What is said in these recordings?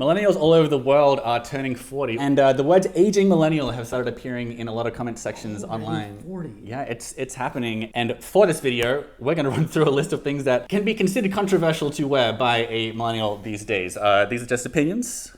Millennials all over the world are turning 40, and the words aging millennial have started appearing in a lot of comment sections online. 40. Yeah, it's happening. And for this video, we're going to run through a list of things that can be considered controversial to wear by a millennial these days. These are just opinions,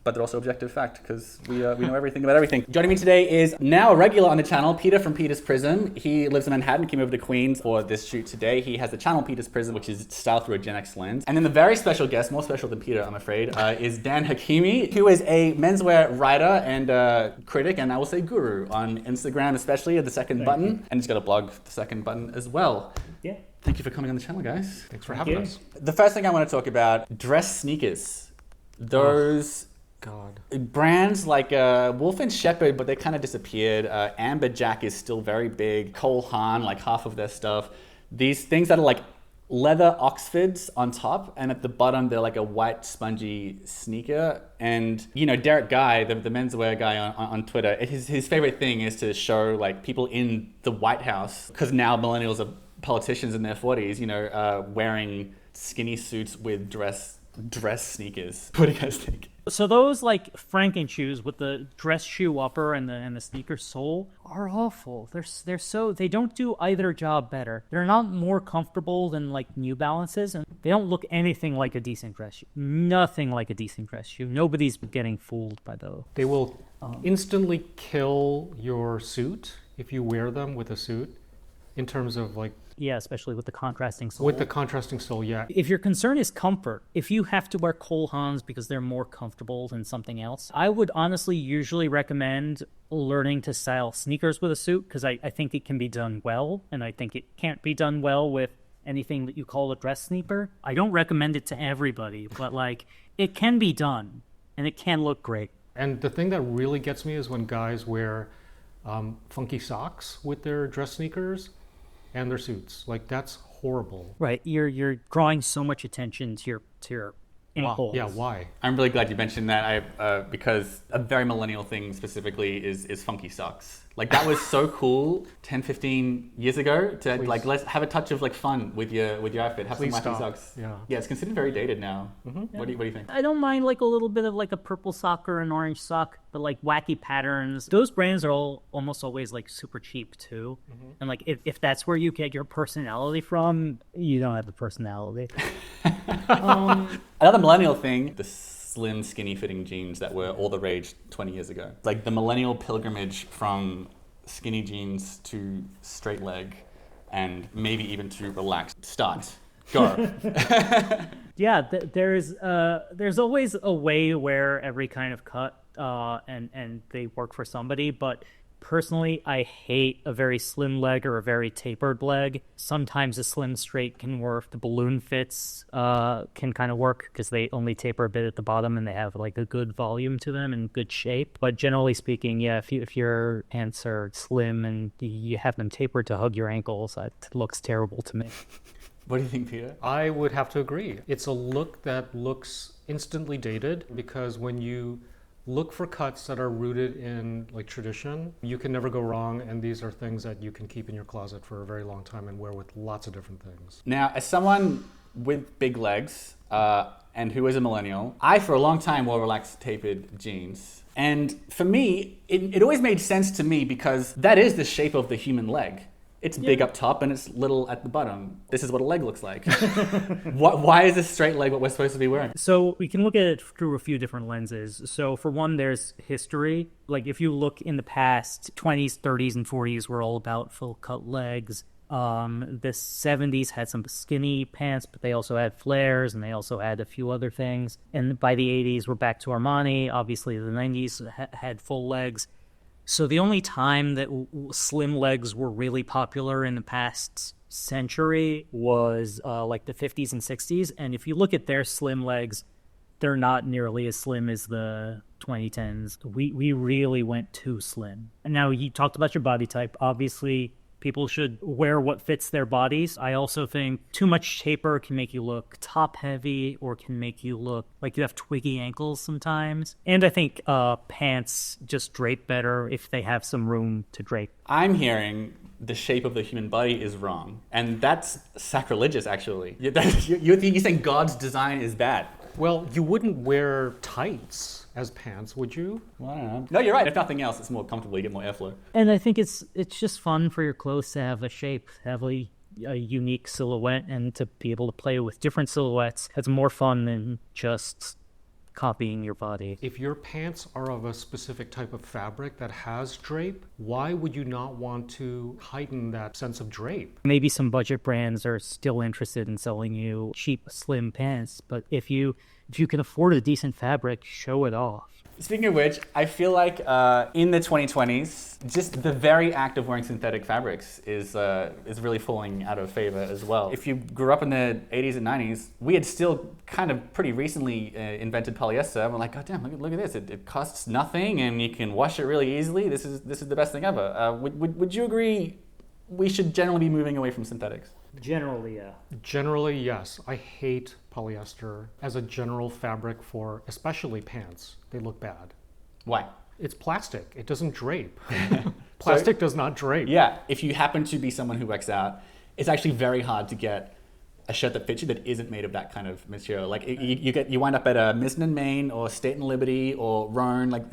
but they're also objective fact because we know everything about everything. Joining me today is now a regular on the channel, Peter from Peter's Prism. He lives in Manhattan, came over to Queens for this shoot today. He has the channel Peter's Prism, which is styled through a Gen X lens. And then the very special guest, more special than Peter, I'm afraid, is Dan Hakimi, who is a menswear writer and critic, and I will say guru on Instagram, especially at The Second Button. And he's got a blog, The Second Button, as well. Yeah. Thank you for coming on the channel, guys. Thanks for having us. The first thing I want to talk about, dress sneakers. Those... God. Brands like Wolf and Shepherd, but they kind of disappeared. Amberjack is still very big. Cole Haan, like half of their stuff. These things that are like leather Oxfords on top, and at the bottom they're like a white spongy sneaker. And you know, Derek Guy, the menswear guy on Twitter, his favorite thing is to show like people in the White House, because now millennials are politicians in their 40s, you know, wearing skinny suits with dress sneakers. What do you guys think? So those like Franken shoes with the dress shoe upper and the sneaker sole are awful. They're so, they don't do either job better. They're not more comfortable than like New Balances, and they don't look anything like a decent dress shoe. Nothing like a decent dress shoe. Nobody's getting fooled by those. They will instantly kill your suit if you wear them with a suit, in terms of like... Yeah, especially with the contrasting sole. With the contrasting sole, yeah. If your concern is comfort, if you have to wear Cole Haans because they're more comfortable than something else, I would honestly usually recommend learning to style sneakers with a suit, because I think it can be done well, and I think it can't be done well with anything that you call a dress sneaker. I don't recommend it to everybody, but like, it can be done, and it can look great. And the thing that really gets me is when guys wear funky socks with their dress sneakers and their suits. Like, that's horrible. Right, you're drawing so much attention to your ankles. Yeah, why? I'm really glad you mentioned that, because a very millennial thing specifically is funky socks. Like, that was so cool 10, 15 years ago to Please. like, let's have a touch of like fun with your outfit. Have Please some wacky stop. socks. Yeah. Yeah, it's considered very dated now. Mm-hmm. What do you think? I don't mind like a little bit of like a purple sock or an orange sock, but like wacky patterns. Those brands are almost always like super cheap too. Mm-hmm. And like if that's where you get your personality from, you don't have a personality. Another millennial thing, the slim, skinny fitting jeans that were all the rage 20 years ago. Like the millennial pilgrimage from skinny jeans to straight leg and maybe even to relaxed. Start. Go. Yeah, there's always a way where every kind of cut and they work for somebody, but personally, I hate a very slim leg or a very tapered leg. Sometimes a slim straight can work. The balloon fits can kind of work because they only taper a bit at the bottom and they have like a good volume to them and good shape. But generally speaking, yeah, if your pants are slim and you have them tapered to hug your ankles, that looks terrible to me. What do you think, Peter? I would have to agree. It's a look that looks instantly dated, because when you look for cuts that are rooted in like tradition, you can never go wrong, and these are things that you can keep in your closet for a very long time and wear with lots of different things. Now, as someone with big legs and who is a millennial, I for a long time wore relaxed tapered jeans. And for me, it always made sense to me because that is the shape of the human leg. It's big up top and it's little at the bottom. This is what a leg looks like. Why is this straight leg what we're supposed to be wearing? So we can look at it through a few different lenses. So for one, there's history. Like if you look in the past, 20s, 30s, and 40s were all about full cut legs. The 70s had some skinny pants, but they also had flares and they also had a few other things. And by the 80s, we're back to Armani. Obviously, the 90s had full legs. So the only time that slim legs were really popular in the past century was like the 50s and 60s. And if you look at their slim legs, they're not nearly as slim as the 2010s. We really went too slim. And now you talked about your body type. Obviously, people should wear what fits their bodies. I also think too much taper can make you look top heavy or can make you look like you have twiggy ankles sometimes. And I think pants just drape better if they have some room to drape. I'm hearing the shape of the human body is wrong. And that's sacrilegious, actually. You're saying God's design is bad. Well, you wouldn't wear tights as pants, would you? Well, I don't know. No, you're right. If nothing else, it's more comfortable. You get more airflow. And I think it's just fun for your clothes to have a shape, have a unique silhouette, and to be able to play with different silhouettes. It's more fun than just copying your body. If your pants are of a specific type of fabric that has drape, why would you not want to heighten that sense of drape? Maybe some budget brands are still interested in selling you cheap, slim pants, but if you can afford a decent fabric, show it off. Speaking of which, I feel like in the 2020s, just the very act of wearing synthetic fabrics is really falling out of favor as well. If you grew up in the 80s and 90s, we had still kind of pretty recently invented polyester. And we're like, God damn, look at this. It costs nothing and you can wash it really easily. This is the best thing ever. Would you agree we should generally be moving away from synthetics? Generally, yeah. Generally, yes. I hate polyester as a general fabric for especially pants. They look bad. Why? It's plastic. It doesn't drape. Plastic does not drape. Yeah, if you happen to be someone who works out, it's actually very hard to get a shirt that fits you that isn't made of that kind of material. Like you wind up at a Mizzen and Main or State and Liberty or Roan. Like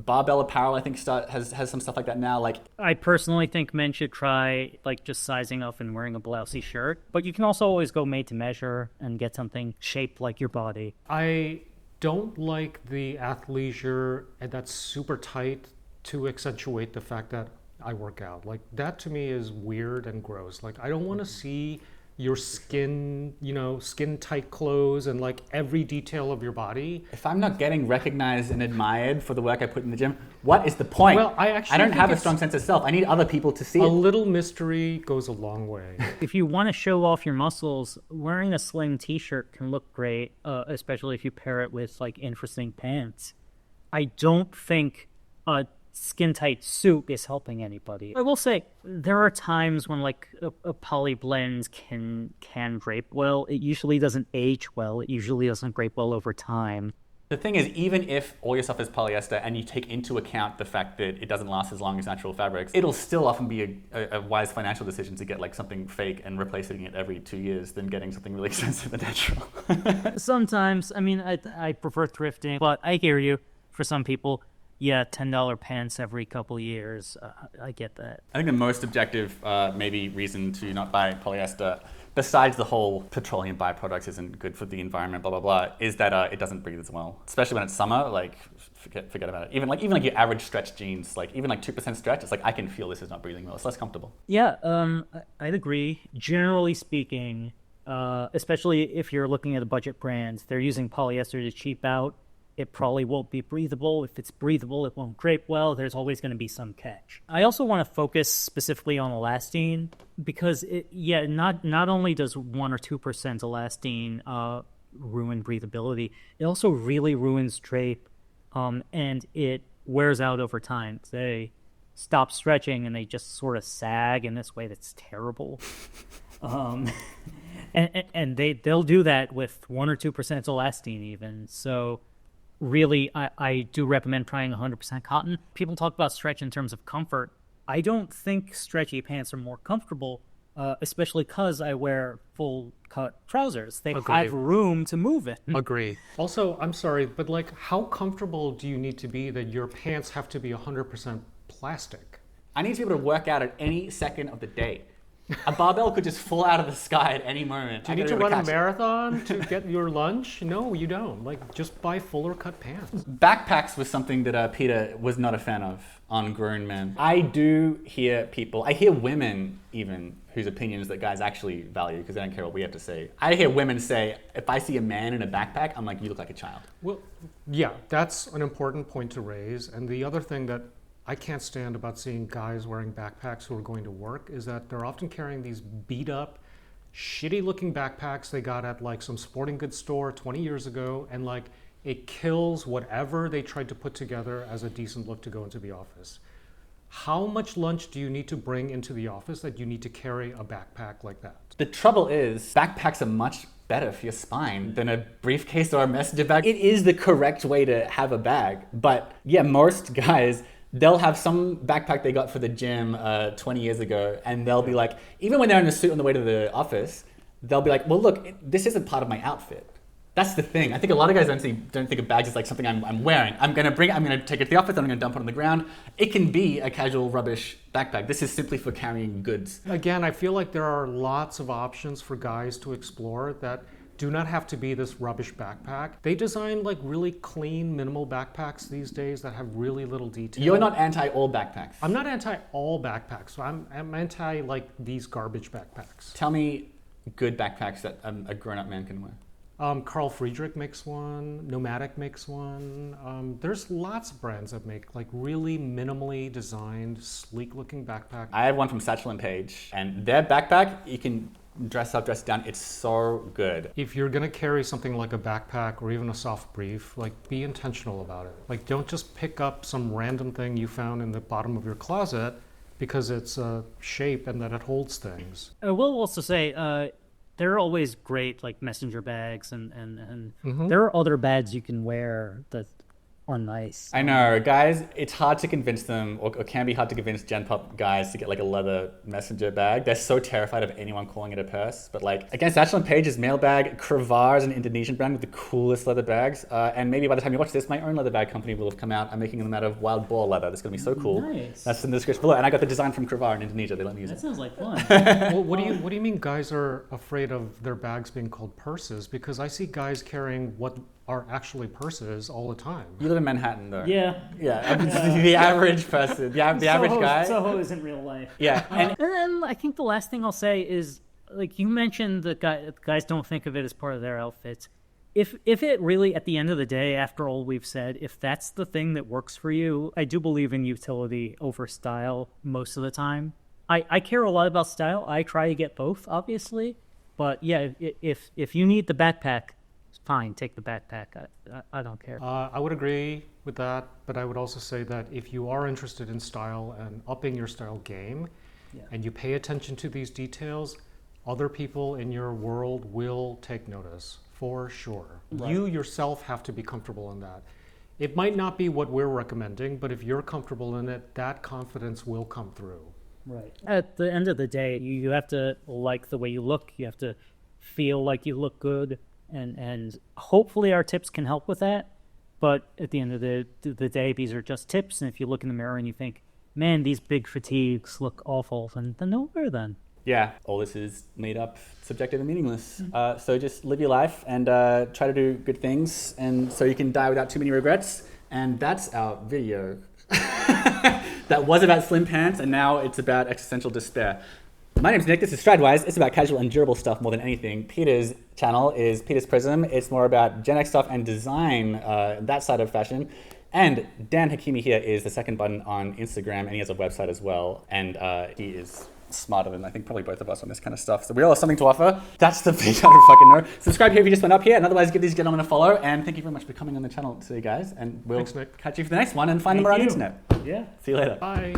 Barbell Apparel, I think has some stuff like that now. Like I personally think men should try like just sizing up and wearing a blousey shirt, but you can also always go made to measure and get something shaped like your body. I don't like the athleisure that's super tight to accentuate the fact that I work out. Like that to me is weird and gross. Like I don't want to see your skin, skin tight clothes and like every detail of your body. If I'm not getting recognized and admired for the work I put in the gym, what is the point? Well, I don't have a strong sense of self. I need other people to see a it. little mystery goes a long way. If you want to show off your muscles, wearing a slim t-shirt can look great, especially if you pair it with like interesting pants. I don't think a skin-tight suit is helping anybody. I will say there are times when like a poly blend can drape well. It usually doesn't age well. It usually doesn't drape well over time. The thing is, even if all your stuff is polyester and you take into account the fact that it doesn't last as long as natural fabrics, it'll still often be a wise financial decision to get like something fake and replacing it every 2 years than getting something really expensive and natural. Sometimes, I mean, I prefer thrifting, but I hear you. For some people, yeah, $10 pants every couple years. I get that. I think the most objective, maybe reason to not buy polyester, besides the whole petroleum byproducts isn't good for the environment, blah, blah, blah, is that it doesn't breathe as well. Especially when it's summer, like, forget about it. Even like your average stretch jeans, like even like 2% stretch, it's like, I can feel this is not breathing well. It's less comfortable. Yeah, I'd agree. Generally speaking, especially if you're looking at a budget brand, they're using polyester to cheap out. It probably won't be breathable. If it's breathable, it won't drape well. There's always going to be some catch. I also want to focus specifically on elastane because, not only does 1 or 2% elastane ruin breathability, it also really ruins drape, and it wears out over time. They stop stretching and they just sort of sag in this way that's terrible. And they'll do that with 1 or 2% elastane even. So really, I do recommend trying 100% cotton. People talk about stretch in terms of comfort. I don't think stretchy pants are more comfortable, especially because I wear full-cut trousers. They have room to move it. Agree. Also, I'm sorry, but like, how comfortable do you need to be that your pants have to be 100% plastic? I need to be able to work out at any second of the day. A barbell could just fall out of the sky at any moment. Do you need to run a marathon to get your lunch? No, you don't. Like, just buy fuller cut pants. Backpacks was something that Peter was not a fan of on grown men. I do hear women even, whose opinions that guys actually value because they don't care what we have to say. I hear women say, if I see a man in a backpack, I'm like, you look like a child. Well, yeah, that's an important point to raise. And the other thing that I can't stand about seeing guys wearing backpacks who are going to work is that they're often carrying these beat up, shitty looking backpacks they got at like some sporting goods store 20 years ago, and like it kills whatever they tried to put together as a decent look to go into the office. How much lunch do you need to bring into the office that you need to carry a backpack like that? The trouble is, backpacks are much better for your spine than a briefcase or a messenger bag. It is the correct way to have a bag, but yeah, most guys, they'll have some backpack they got for the gym 20 years ago, and they'll be like, even when they're in a suit on the way to the office, they'll be like, well, look, this isn't part of my outfit. That's the thing. I think a lot of guys don't think of bags as like something I'm wearing. I'm gonna take it to the office, then I'm gonna dump it on the ground. It can be a casual rubbish backpack. This is simply for carrying goods. Again, I feel like there are lots of options for guys to explore that do not have to be this rubbish backpack. They design like really clean, minimal backpacks these days that have really little detail. You're not anti all backpacks. I'm not anti all backpacks. So I'm anti like these garbage backpacks. Tell me good backpacks that a grown-up man can wear. Carl Friedrich makes one. Nomadic makes one. There's lots of brands that make like really minimally designed, sleek-looking backpacks. I have one from Satchel and Page, and their backpack, you can dress up, dress down. It's so good. If you're gonna carry something like a backpack or even a soft brief, like be intentional about it. Like don't just pick up some random thing you found in the bottom of your closet because it's a shape and that it holds things. I will also say, there are always great like messenger bags and there are other bags you can wear that are nice. I know, guys, it's hard to convince them, or can be hard to convince Gen Pop guys to get like a leather messenger bag. They're so terrified of anyone calling it a purse. But like, again, Satchel and Page's mailbag, Kravar is an Indonesian brand with the coolest leather bags. And maybe by the time you watch this, my own leather bag company will have come out. I'm making them out of wild boar leather. That's gonna be so cool. Nice. That's in the description below. And I got the design from Kravar in Indonesia. They let me use That it. sounds like fun. Well, what do you mean guys are afraid of their bags being called purses? Because I see guys carrying what are actually purses all the time. You live in Manhattan, though. Yeah. Yeah, the average person, the average guy. Soho isn't real life. Yeah, And then I think the last thing I'll say is, like you mentioned, guys don't think of it as part of their outfits. If it really, at the end of the day, after all we've said, if that's the thing that works for you, I do believe in utility over style most of the time. I care a lot about style. I try to get both, obviously. But yeah, if you need the backpack, fine, take the backpack. I don't care. I would agree with that, but I would also say that if you are interested in style and upping your style game, and you pay attention to these details, other people in your world will take notice, for sure. Right. You yourself have to be comfortable in that. It might not be what we're recommending, but if you're comfortable in it, that confidence will come through. Right. At the end of the day, you have to like the way you look. You have to feel like you look good. And hopefully our tips can help with that. But at the end of the day, these are just tips. And if you look in the mirror and you think, man, these big fatigues look awful, then don't wear them. Yeah, all this is made up, subjective, and meaningless. So just live your life and try to do good things, and so you can die without too many regrets. And that's our video. That was about slim pants, and now it's about existential despair. My name's Nick, this is Stridewise. It's about casual and durable stuff more than anything. Peter's channel is Peter's Prism. It's more about Gen X stuff and design, that side of fashion. And Dan Hakimi here is the second button on Instagram, and he has a website as well. And he is smarter than I think probably both of us on this kind of stuff. So we all have something to offer. That's the big I don't fucking know. Subscribe here if you just went up here, and otherwise give these gentlemen a follow. And thank you very much for coming on the channel today, guys. And we'll Thanks, Nick. catch you for the next one and find them around the internet. Yeah. See you later. Bye.